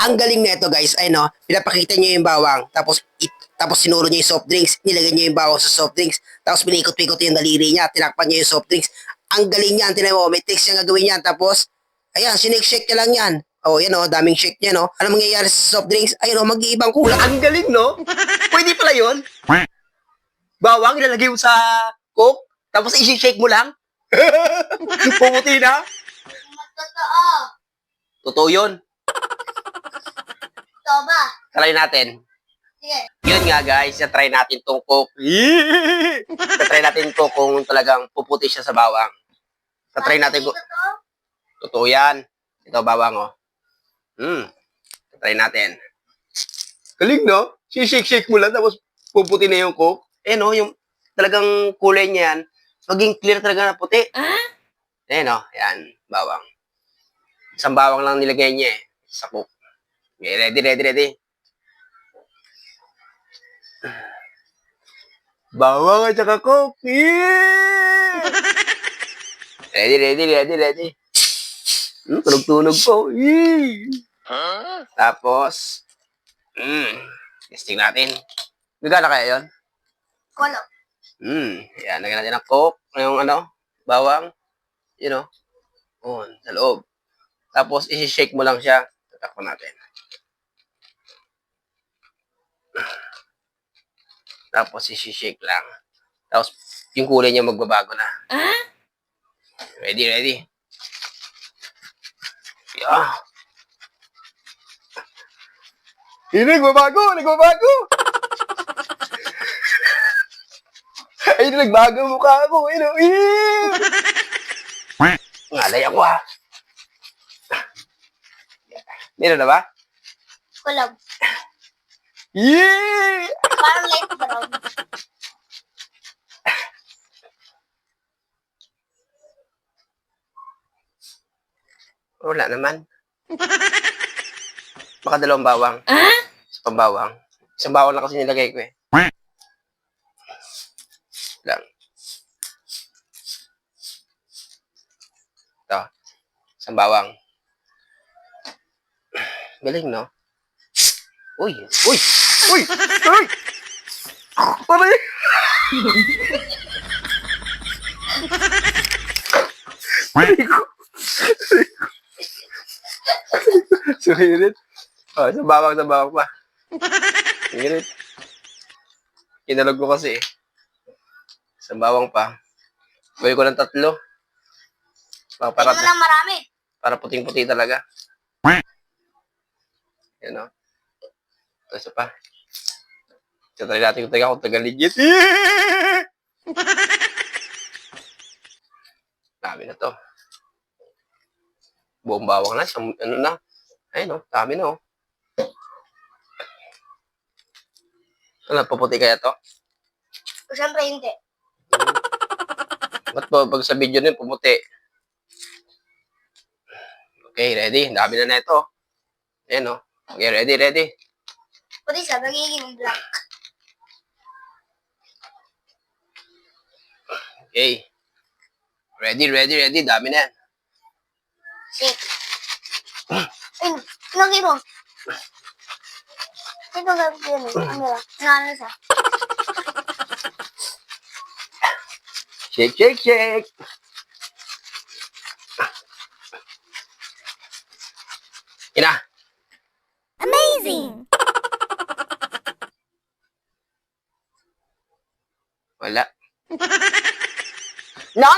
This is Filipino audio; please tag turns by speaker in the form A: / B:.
A: Ang galing na ito guys, ay no, pinapakita nyo yung bawang, tapos sinuro nyo yung soft drinks, nilagay nyo yung bawang sa soft drinks, tapos pinikot-pikot yung daliri niya, tinakpan nyo yung soft drinks. Ang galing niyan, tinan mo, may tricks niya gagawin yan, tapos, ayan, sinake-shake niya lang yan. Oh, yan oh, daming shake niya, no? Ano mangyayari sa soft drinks? Ayun oh, mag-iibang kulay. Ang galing, no? Pwede pala yun. Bawang, ilalagay mo sa coke, tapos i-shake mo lang. Pumuti na.
B: Totoo.
A: Totoo yun.
B: Totoo ba?
A: Try natin.
B: Sige.
A: Yun nga guys, try natin tong coke. Try natin to kung talagang puputi siya sa bawang. Try natin kung...
B: Totoo?
A: Totoo yan. Ito bawang oh. Try natin. Galing no? Shake mo lang tapos puputi na yung coke. Eh no, yung talagang kulay niya yan, maging clear talaga na puti. Eh no, yan, bawang. Isang bawang lang nilagay niya eh, sa coke. Okay, ready. Bawang at saka coke. Yeah! Ready. Tunog-tunog po. Tapos, testing natin. Gagana kaya yun?
B: Wala.
A: Yan, lagyan natin ng coke, yung bawang, sa loob. Tapos, isi-shake mo lang siya. Tatakpan natin. Tapos, isi-shake lang. Tapos, yung kulay niya magbabago na. Ready. Yeah. Nagbabago! Ay, nagbago ang mukha ko. Ngalay ako ha. Meron na ba?
B: Wala.
A: Yeah!
B: Parang light brown.
A: Wala naman. Baka dalawang bawang. Sa pambawang. Isang bawang lang kasi nilagay ko eh. Lang. Ito. Isang bawang. Galing, no? Uy! Aray! Sumirit. Oh, sa bawang pa. Sumirit. Kinalog ko kasi eh. Sa bawang pa. Gawin ko ng 3.
B: Ito na lang marami.
A: Para puting-puti talaga. Yan o. Ito isa pa. Try natin kung taga-legit. Dami na to. Buong bawang na. Ano na. Ayun o. Dami na o. Ano, paputi kaya to?
B: Siyempre hindi.
A: Ba't ba pag sa video na yun, pumuti? Okay, ready. Dami na ito. Ayan o. Okay, ready.
B: Pati siya, nagiging black.
A: Okay. Ready. Dami na yan.
B: Shake. Ay, lagi mo. Ito gagawin mo. Ano lang? Ano siya?
A: Shake. Ina.
B: Amazing!
A: Wala. No.